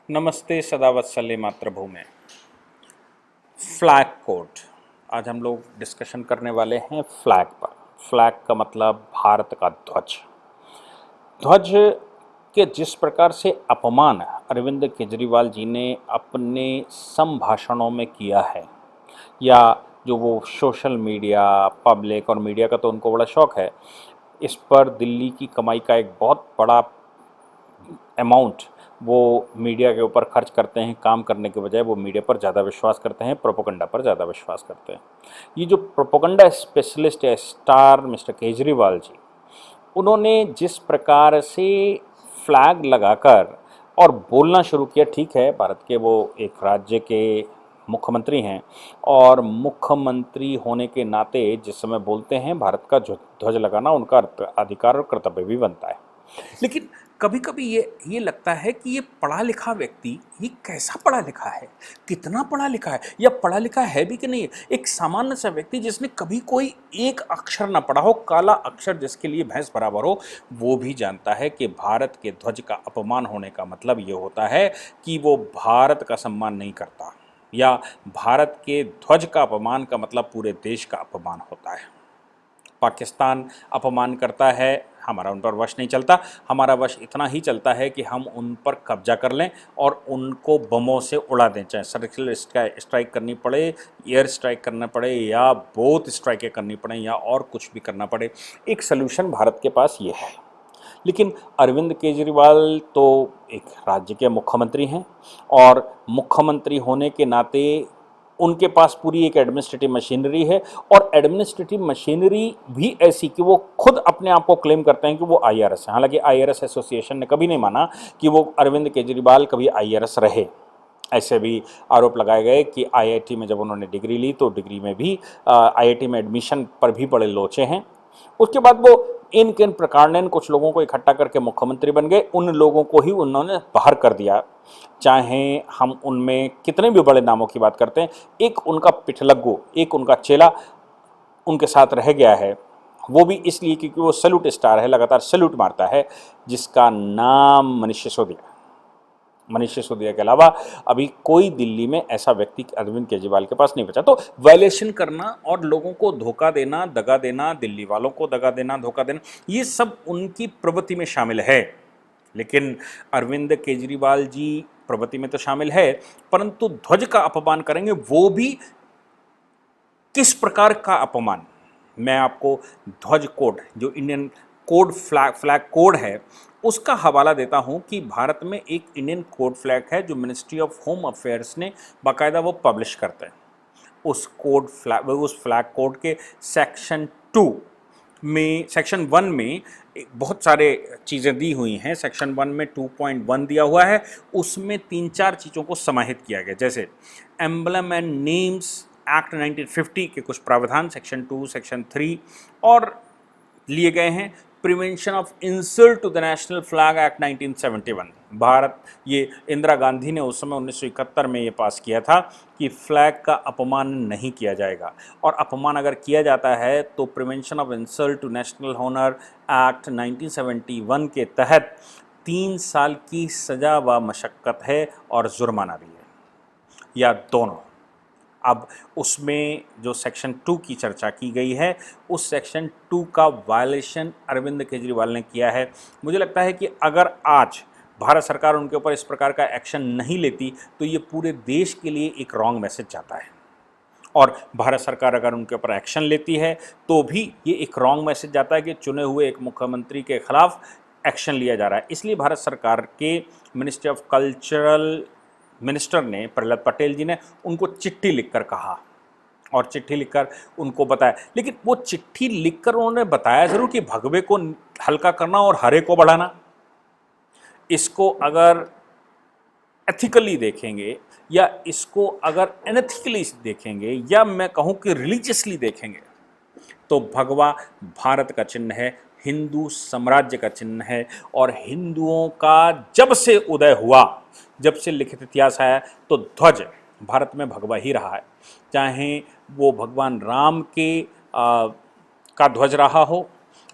नमस्ते सदावत्सल्य मातृभूमि। Flag code आज हम लोग डिस्कशन करने वाले हैं फ्लैग पर। फ्लैग का मतलब भारत का ध्वज। ध्वज के जिस प्रकार से अपमान अरविंद केजरीवाल जी ने अपने संभाषणों में किया है, या जो वो सोशल मीडिया, पब्लिक और मीडिया का तो उनको बड़ा शौक है, इस पर दिल्ली की कमाई का एक बहुत बड़ा अमाउंट वो मीडिया के ऊपर खर्च करते हैं। काम करने के बजाय वो मीडिया पर ज़्यादा विश्वास करते हैं, प्रोपोगंडा पर ज़्यादा विश्वास करते हैं। ये जो प्रोपोगंडा स्पेशलिस्ट है स्टार मिस्टर केजरीवाल जी, उन्होंने जिस प्रकार से फ्लैग लगाकर और बोलना शुरू किया, ठीक है भारत के वो एक राज्य के मुख्यमंत्री हैं और मुख्यमंत्री होने के नाते जिस समय बोलते हैं भारत का ध्वज लगाना उनका अधिकार और कर्तव्य भी बनता है। लेकिन कभी कभी ये लगता है कि ये पढ़ा लिखा व्यक्ति ये कैसा पढ़ा लिखा है, कितना पढ़ा लिखा है, या पढ़ा लिखा है भी कि नहीं। एक सामान्य सा व्यक्ति जिसने कभी कोई एक अक्षर ना पढ़ा हो, काला अक्षर जिसके लिए भैंस बराबर हो, वो भी जानता है कि भारत के ध्वज का अपमान होने का मतलब ये होता है कि वो भारत का सम्मान नहीं करता, या भारत के ध्वज का अपमान का मतलब पूरे देश का अपमान होता है। पाकिस्तान अपमान करता है, हमारा उन पर वश नहीं चलता। हमारा वश इतना ही चलता है कि हम उन पर कब्जा कर लें और उनको बमों से उड़ा दें, चाहे सर्जिकल स्ट्राइक करनी पड़े, एयर स्ट्राइक करना पड़े, या बोथ स्ट्राइकें करनी पड़े, या और कुछ भी करना पड़े। एक सल्यूशन भारत के पास ये है। लेकिन अरविंद केजरीवाल तो एक राज्य के मुख्यमंत्री हैं और मुख्यमंत्री होने के नाते उनके पास पूरी एक एडमिनिस्ट्रेटिव मशीनरी है, और एडमिनिस्ट्रेटिव मशीनरी भी ऐसी कि वो खुद अपने आप को क्लेम करते हैं कि वो आईआरएस है। हालांकि आईआरएस एसोसिएशन ने कभी नहीं माना कि वो अरविंद केजरीवाल कभी आईआरएस रहे। ऐसे भी आरोप लगाए गए कि आईआईटी में जब उन्होंने डिग्री ली तो डिग्री में भी आईआईटी में एडमिशन पर भी बड़े लोचे हैं। उसके बाद वो इन किन प्रकार ने कुछ लोगों को इकट्ठा करके मुख्यमंत्री बन गए, उन लोगों को ही उन्होंने बाहर कर दिया। चाहे हम उनमें कितने भी बड़े नामों की बात करते हैं, एक उनका पिठलग्गू, एक उनका चेला उनके साथ रह गया है। वो भी इसलिए क्योंकि वो सैल्यूट स्टार है, लगातार सैल्यूट मारता है, जिसका नाम मनीष सिसोदिया। मनीष सिसोदिया के अलावा अभी कोई दिल्ली में ऐसा व्यक्ति अरविंद केजरीवाल के पास नहीं बचा। तो वायलेशन करना और लोगों को धोखा देना, दगा देना, दिल्ली वालों को दगा देना, धोखा देना, ये सब उनकी प्रवृत्ति में शामिल है। लेकिन अरविंद केजरीवाल जी प्रवृत्ति में तो शामिल है, परंतु ध्वज का अपमान करेंगे, वो भी किस प्रकार का अपमान। मैं आपको ध्वज कोड, जो इंडियन कोड फ्लैग कोड है, उसका हवाला देता हूं कि भारत में एक इंडियन कोड फ्लैग है जो मिनिस्ट्री ऑफ होम अफेयर्स ने बाकायदा वो पब्लिश करते हैं। उस फ्लैग कोड के सेक्शन 2 में, सेक्शन 1 में बहुत सारे चीज़ें दी हुई हैं। सेक्शन 1 में 2.1 दिया हुआ है, उसमें 3-4 चीज़ों को समाहित किया गया, जैसे एम्बलम एंड नेम्स एक्ट 1950 के कुछ प्रावधान सेक्शन 2, सेक्शन 3 और लिए गए हैं। Prevention of insult to the national flag act 1971, Bharat, ये इंदिरा गांधी ने उस समय 1971 में ये पास किया था कि फ्लैग का अपमान नहीं किया जाएगा, और अपमान अगर किया जाता है तो prevention of insult to national honour act 1971 के तहत 3 साल की सजा व मशक्कत है और जुर्माना भी है, या दोनों। अब उसमें जो सेक्शन 2 की चर्चा की गई है, उस सेक्शन 2 का वायलेशन अरविंद केजरीवाल ने किया है। मुझे लगता है कि अगर आज भारत सरकार उनके ऊपर इस प्रकार का एक्शन नहीं लेती तो ये पूरे देश के लिए एक रॉन्ग मैसेज जाता है, और भारत सरकार अगर उनके ऊपर एक्शन लेती है तो भी ये एक रॉन्ग मैसेज जाता है कि चुने हुए एक मुख्यमंत्री के खिलाफ एक्शन लिया जा रहा है। इसलिए भारत सरकार के मिनिस्ट्री ऑफ कल्चरल मिनिस्टर ने, प्रहलाद पटेल जी ने, उनको चिट्ठी लिखकर कहा और चिट्ठी लिखकर उनको बताया। लेकिन वो चिट्ठी लिखकर उन्होंने बताया जरूर कि भगवे को हल्का करना और हरे को बढ़ाना। इसको अगर एथिकली देखेंगे, या इसको अगर अनएथिकली देखेंगे, या मैं कहूं कि रिलीजियसली देखेंगे, तो भगवा भारत का चिन्ह है, हिंदू साम्राज्य का चिन्ह है, और हिंदुओं का जब से उदय हुआ, जब से लिखित इतिहास आया, तो ध्वज भारत में भगवा ही रहा है। चाहे वो भगवान राम के का ध्वज रहा हो,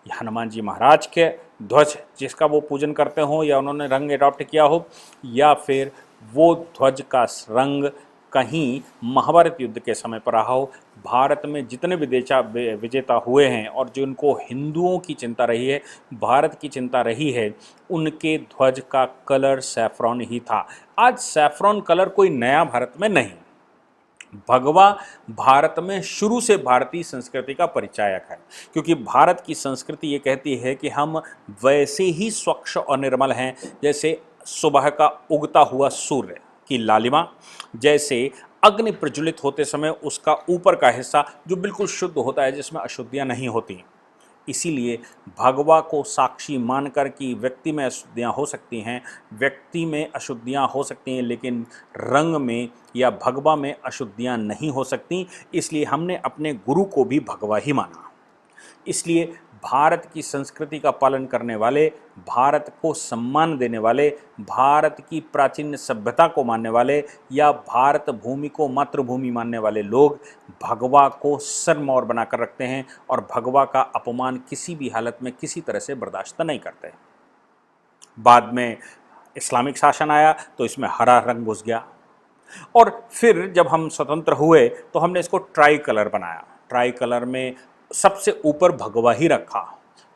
या हनुमान जी महाराज के ध्वज जिसका वो पूजन करते हो, या उन्होंने रंग एडॉप्ट किया हो, या फिर वो ध्वज का रंग कहीं महाभारत युद्ध के समय पर रहा हो। भारत में जितने विजेता हुए हैं और जिनको हिंदुओं की चिंता रही है, भारत की चिंता रही है, उनके ध्वज का कलर सैफ्रॉन ही था। आज सैफ्रॉन कलर कोई नया भारत में नहीं। भगवा भारत में शुरू से भारतीय संस्कृति का परिचायक है, क्योंकि भारत की संस्कृति ये कहती है कि हम वैसे ही स्वच्छ और निर्मल हैं जैसे सुबह का उगता हुआ सूर्य की लालिमा, जैसे अग्नि प्रज्वलित होते समय उसका ऊपर का हिस्सा जो बिल्कुल शुद्ध होता है, जिसमें अशुद्धियां नहीं होती। इसीलिए भगवा को साक्षी मानकर कि व्यक्ति में अशुद्धियाँ हो सकती हैं, व्यक्ति में अशुद्धियाँ हो सकती हैं, लेकिन रंग में या भगवा में अशुद्धियाँ नहीं हो सकती। इसलिए हमने अपने गुरु को भी भगवा ही माना। इसलिए भारत की संस्कृति का पालन करने वाले, भारत को सम्मान देने वाले, भारत की प्राचीन सभ्यता को मानने वाले या भारत भूमि को मातृभूमि मानने वाले लोग भगवा को सिरमौर बनाकर रखते हैं और भगवा का अपमान किसी भी हालत में किसी तरह से बर्दाश्त नहीं करते। बाद में इस्लामिक शासन आया तो इसमें हरा रंग घुस गया और फिर जब हम स्वतंत्र हुए तो हमने इसको ट्राई कलर बनाया। ट्राई कलर में सबसे ऊपर भगवा ही रखा,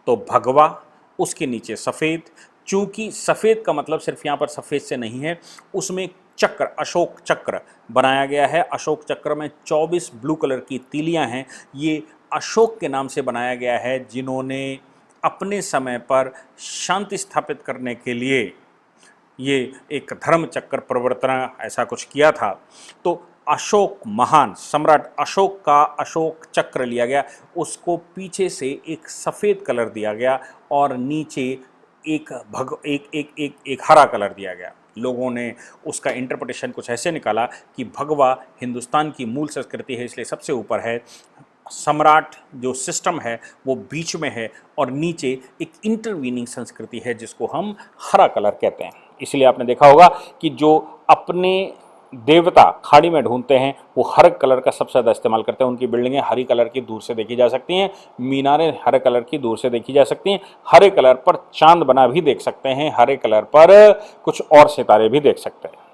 तो भगवा, उसके नीचे सफ़ेद। चूंकि सफ़ेद का मतलब सिर्फ यहाँ पर सफ़ेद से नहीं है, उसमें चक्र, अशोक चक्र बनाया गया है। अशोक चक्र में 24 ब्लू कलर की तीलियाँ हैं। ये अशोक के नाम से बनाया गया है, जिन्होंने अपने समय पर शांति स्थापित करने के लिए ये एक धर्म चक्र प्रवर्तन ऐसा कुछ किया था। तो अशोक, महान सम्राट अशोक का अशोक चक्र लिया गया, उसको पीछे से एक सफ़ेद कलर दिया गया और नीचे एक हरा कलर दिया गया। लोगों ने उसका इंटरप्रिटेशन कुछ ऐसे निकाला कि भगवा हिंदुस्तान की मूल संस्कृति है, इसलिए सबसे ऊपर है, सम्राट जो सिस्टम है वो बीच में है और नीचे एक इंटरवीनिंग संस्कृति है जिसको हम हरा कलर कहते हैं। इसलिए आपने देखा होगा कि जो अपने देवता खाड़ी में ढूंढते हैं वो हरे कलर का सबसे ज़्यादा इस्तेमाल करते हैं। उनकी बिल्डिंगें हरी कलर की दूर से देखी जा सकती हैं, मीनारें हरे कलर की दूर से देखी जा सकती हैं, हरे कलर पर चांद बना भी देख सकते हैं, हरे कलर पर कुछ और सितारे भी देख सकते हैं।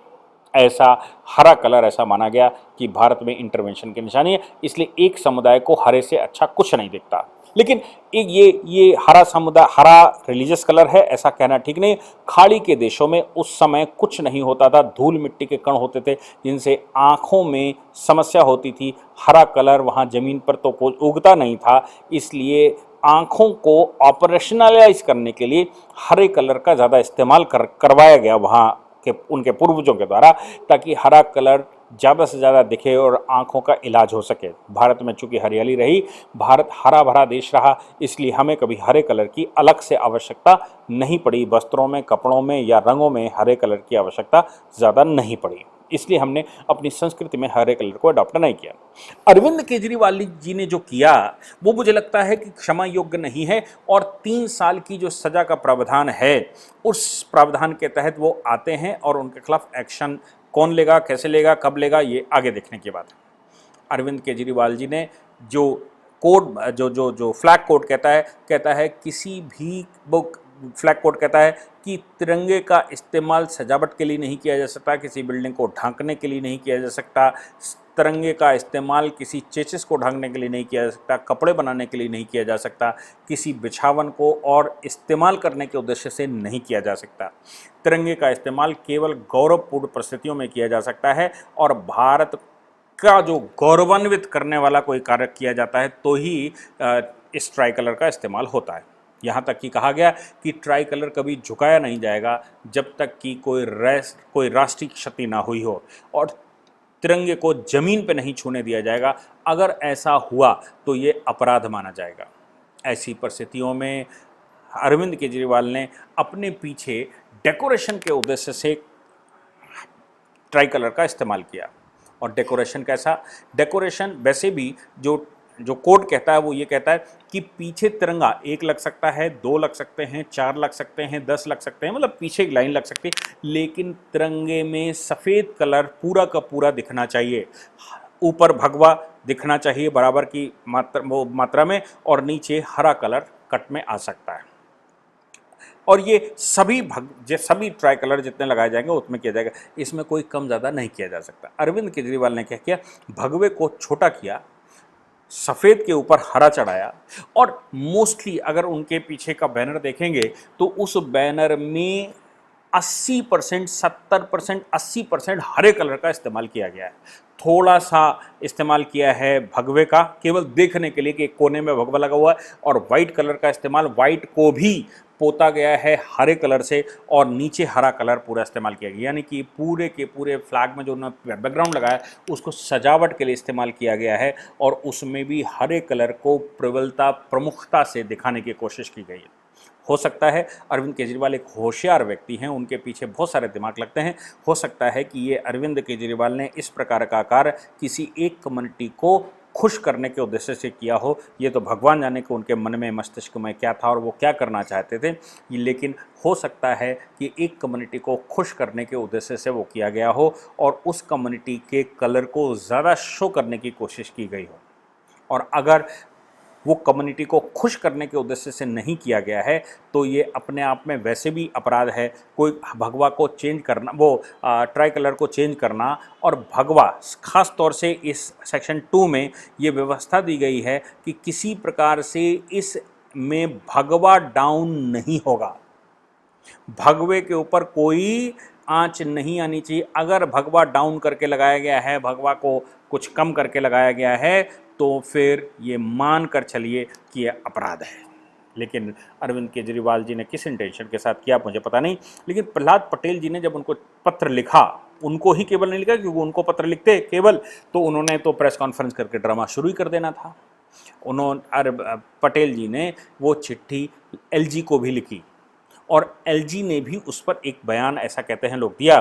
ऐसा हरा कलर ऐसा माना गया कि भारत में इंटरवेंशन की निशानी है, इसलिए एक समुदाय को हरे से अच्छा कुछ नहीं दिखता। लेकिन एक ये हरा समुदाय, हरा रिलीजियस कलर है ऐसा कहना ठीक नहीं। खाड़ी के देशों में उस समय कुछ नहीं होता था, धूल मिट्टी के कण होते थे जिनसे आँखों में समस्या होती थी। हरा कलर वहाँ ज़मीन पर तो कोई उगता नहीं था, इसलिए आँखों को ऑपरेशनलाइज करने के लिए हरे कलर का ज़्यादा इस्तेमाल करवाया गया वहाँ के उनके पूर्वजों के द्वारा, ताकि हरा कलर ज़्यादा से ज़्यादा दिखे और आँखों का इलाज हो सके। भारत में चूँकि हरियाली रही, भारत हरा भरा देश रहा, इसलिए हमें कभी हरे कलर की अलग से आवश्यकता नहीं पड़ी। वस्त्रों में, कपड़ों में या रंगों में हरे कलर की आवश्यकता ज़्यादा नहीं पड़ी, इसलिए हमने अपनी संस्कृति में हरे कलर को अडॉप्ट नहीं किया। अरविंद केजरीवाल जी ने जो किया वो मुझे लगता है कि क्षमा योग्य नहीं है, और 3 साल की जो सज़ा का प्रावधान है उस प्रावधान के तहत वो आते हैं और उनके खिलाफ एक्शन कौन लेगा, कैसे लेगा, कब लेगा, ये आगे देखने की बात है। अरविंद केजरीवाल जी ने जो कोड जो फ्लैग कोड कहता है किसी भी फ्लैग कोड कहता है कि तिरंगे का इस्तेमाल सजावट के लिए नहीं किया जा सकता, किसी बिल्डिंग को ढांकने के लिए नहीं किया जा सकता, तिरंगे का इस्तेमाल किसी चेचिस को ढांकने के लिए नहीं किया जा सकता, कपड़े बनाने के लिए नहीं किया जा सकता, किसी बिछावन को और इस्तेमाल करने के उद्देश्य से नहीं किया जा सकता। तिरंगे का इस्तेमाल केवल गौरवपूर्ण परिस्थितियों में किया जा सकता है और भारत का जो गौरवान्वित करने वाला कोई कार्य किया जाता है तो ही इस ट्राई कलर का इस्तेमाल होता है। यहाँ तक कि कहा गया कि ट्राई कलर कभी झुकाया नहीं जाएगा जब तक कि कोई राष्ट्रीय क्षति ना हुई हो, और तिरंगे को जमीन पे नहीं छूने दिया जाएगा। अगर ऐसा हुआ तो ये अपराध माना जाएगा। ऐसी परिस्थितियों में अरविंद केजरीवाल ने अपने पीछे डेकोरेशन के उद्देश्य से ट्राई कलर का इस्तेमाल किया। और डेकोरेशन कैसा? डेकोरेशन वैसे भी जो कोड कहता है वो ये कहता है कि पीछे तिरंगा 1 लग सकता है, 2 लग सकते हैं, 4 लग सकते हैं, 10 लग सकते हैं, मतलब पीछे एक लाइन लग सकती है, लेकिन तिरंगे में सफ़ेद कलर पूरा का पूरा दिखना चाहिए। ऊपर भगवा दिखना चाहिए बराबर की मात्रा में, और नीचे हरा कलर कट में आ सकता है। और ये सभी ट्राई कलर जितने लगाए जाएंगे उसमें किया जाएगा, इसमें कोई कम ज़्यादा नहीं किया जा सकता। अरविंद केजरीवाल ने क्या किया, भगवे को छोटा किया, सफ़ेद के ऊपर हरा चढ़ाया, और मोस्टली अगर उनके पीछे का बैनर देखेंगे तो उस बैनर में 80%, 70%, 80% हरे कलर का इस्तेमाल किया गया है। थोड़ा सा इस्तेमाल किया है भगवे का, केवल देखने के लिए कि एक कोने में भगवा लगा हुआ है, और वाइट कलर का इस्तेमाल, वाइट को भी पोता गया है हरे कलर से, और नीचे हरा कलर पूरा इस्तेमाल किया गया, यानी कि पूरे के पूरे फ्लैग में जो उन्होंने बैकग्राउंड लगाया उसको सजावट के लिए इस्तेमाल किया गया है, और उसमें भी हरे कलर को प्रबलता, प्रमुखता से दिखाने की कोशिश की गई है। हो सकता है अरविंद केजरीवाल एक होशियार व्यक्ति हैं, उनके पीछे बहुत सारे दिमाग लगते हैं, हो सकता है कि ये अरविंद केजरीवाल ने इस प्रकार का कार्य किसी एक कम्युनिटी को खुश करने के उद्देश्य से किया हो। ये तो भगवान जाने कि उनके मन में, मस्तिष्क में क्या था और वो क्या करना चाहते थे, लेकिन हो सकता है कि एक कम्युनिटी को खुश करने के उद्देश्य से वो किया गया हो, और उस कम्युनिटी के कलर को ज़्यादा शो करने की कोशिश की गई हो। और अगर वो कम्युनिटी को खुश करने के उद्देश्य से नहीं किया गया है तो ये अपने आप में वैसे भी अपराध है। कोई भगवा को चेंज करना, वो ट्राई कलर को चेंज करना, और भगवा खास तौर से इस सेक्शन 2 में ये व्यवस्था दी गई है कि किसी प्रकार से इसमें भगवा डाउन नहीं होगा, भगवे के ऊपर कोई आंच नहीं आनी चाहिए। अगर भगवा डाउन करके लगाया गया है, भगवा को कुछ कम करके लगाया गया है, तो फिर ये मान कर चलिए कि यह अपराध है। लेकिन अरविंद केजरीवाल जी ने किस इंटेंशन के साथ किया मुझे पता नहीं, लेकिन प्रहलाद पटेल जी ने जब उनको पत्र लिखा, उनको ही केवल नहीं लिखा, क्योंकि उनको पत्र लिखते केवल तो उन्होंने तो प्रेस कॉन्फ्रेंस करके ड्रामा शुरू ही कर देना था। पटेल जी ने वो चिट्ठी एलजी को भी लिखी, और एलजी ने भी उस पर एक बयान, ऐसा कहते हैं लोग, दिया।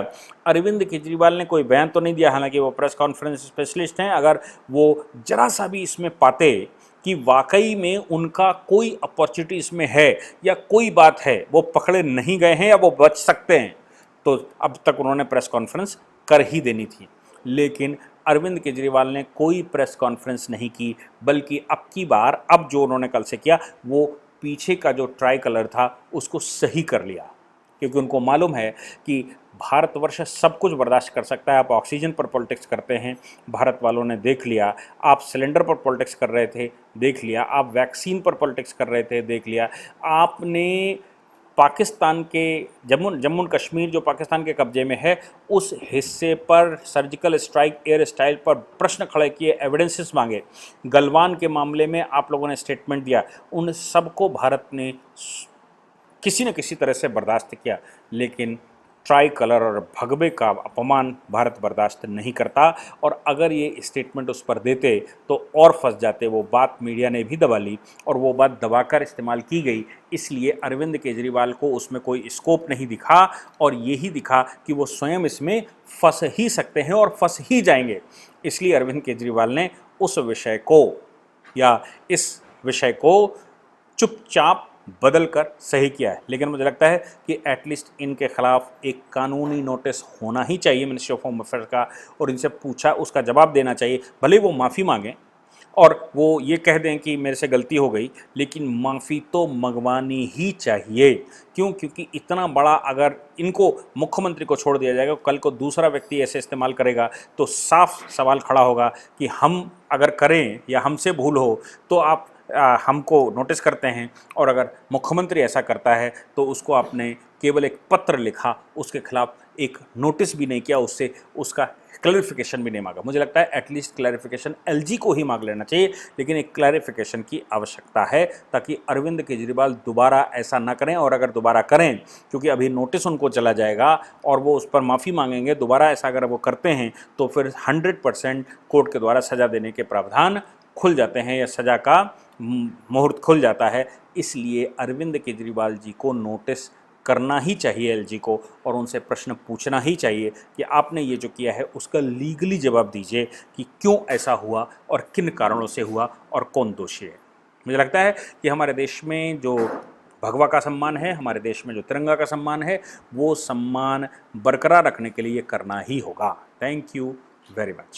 अरविंद केजरीवाल ने कोई बयान तो नहीं दिया, हालांकि वो प्रेस कॉन्फ्रेंस स्पेशलिस्ट हैं। अगर वो जरा सा भी इसमें पाते कि वाकई में उनका कोई अपॉर्चुनिटी इसमें है या कोई बात है, वो पकड़े नहीं गए हैं या वो बच सकते हैं, तो अब तक उन्होंने प्रेस कॉन्फ्रेंस कर ही देनी थी। लेकिन अरविंद केजरीवाल ने कोई प्रेस कॉन्फ्रेंस नहीं की, बल्कि अब की बार, अब जो उन्होंने कल से किया, वो पीछे का जो ट्राई कलर था उसको सही कर लिया, क्योंकि उनको मालूम है कि भारतवर्ष सब कुछ बर्दाश्त कर सकता है। आप ऑक्सीजन पर पॉलिटिक्स करते हैं, भारत वालों ने देख लिया। आप सिलेंडर पर पॉलिटिक्स कर रहे थे, देख लिया। आप वैक्सीन पर पॉलिटिक्स कर रहे थे, देख लिया। आपने पाकिस्तान के जम्मू और कश्मीर जो पाकिस्तान के कब्जे में है, उस हिस्से पर सर्जिकल स्ट्राइक, एयर स्ट्राइक पर प्रश्न खड़े किए, एविडेंसेस मांगे। गलवान के मामले में आप लोगों ने स्टेटमेंट दिया। उन सबको भारत ने किसी न किसी तरह से बर्दाश्त किया, लेकिन ट्राई कलर और भगवे का अपमान भारत बर्दाश्त नहीं करता। और अगर ये स्टेटमेंट उस पर देते तो और फंस जाते। वो बात मीडिया ने भी दबा ली, और वो बात दबाकर इस्तेमाल की गई, इसलिए अरविंद केजरीवाल को उसमें कोई स्कोप नहीं दिखा, और यही दिखा कि वो स्वयं इसमें फंस ही सकते हैं और फंस ही जाएंगे। इसलिए अरविंद केजरीवाल ने उस विषय को, या इस विषय को चुपचाप बदल कर सही किया है। लेकिन मुझे लगता है कि एटलीस्ट इनके खिलाफ एक कानूनी नोटिस होना ही चाहिए मिनिस्ट्री ऑफ होम अफेयर्स का, और इनसे पूछा, उसका जवाब देना चाहिए। भले वो माफ़ी मांगें और वो ये कह दें कि मेरे से गलती हो गई, लेकिन माफ़ी तो मंगवानी ही चाहिए। क्यों? क्योंकि इतना बड़ा, अगर इनको मुख्यमंत्री को छोड़ दिया जाएगा, कल को दूसरा व्यक्ति ऐसे इस्तेमाल करेगा, तो साफ सवाल खड़ा होगा कि हम अगर करें या हमसे भूल हो तो आप हमको नोटिस करते हैं, और अगर मुख्यमंत्री ऐसा करता है तो उसको आपने केवल एक पत्र लिखा, उसके खिलाफ एक नोटिस भी नहीं किया, उससे उसका क्लैरिफिकेशन भी नहीं मांगा। मुझे लगता है एटलीस्ट क्लैरिफिकेशन एलजी को ही मांग लेना चाहिए, लेकिन एक क्लैरिफिकेशन की आवश्यकता है, ताकि अरविंद केजरीवाल दोबारा ऐसा ना करें। और अगर दोबारा करें, क्योंकि अभी नोटिस उनको चला जाएगा और वो उस पर माफ़ी मांगेंगे, दोबारा ऐसा अगर वो करते हैं तो फिर 100% कोर्ट के द्वारा सज़ा देने के प्रावधान खुल जाते हैं, या सज़ा का मुहूर्त खुल जाता है। इसलिए अरविंद केजरीवाल जी को नोटिस करना ही चाहिए एलजी को, और उनसे प्रश्न पूछना ही चाहिए कि आपने ये जो किया है उसका लीगली जवाब दीजिए कि क्यों ऐसा हुआ और किन कारणों से हुआ और कौन दोषी है। मुझे लगता है कि हमारे देश में जो भगवा का सम्मान है, हमारे देश में जो तिरंगा का सम्मान है, वो सम्मान बरकरार रखने के लिए करना ही होगा। Thank you very much.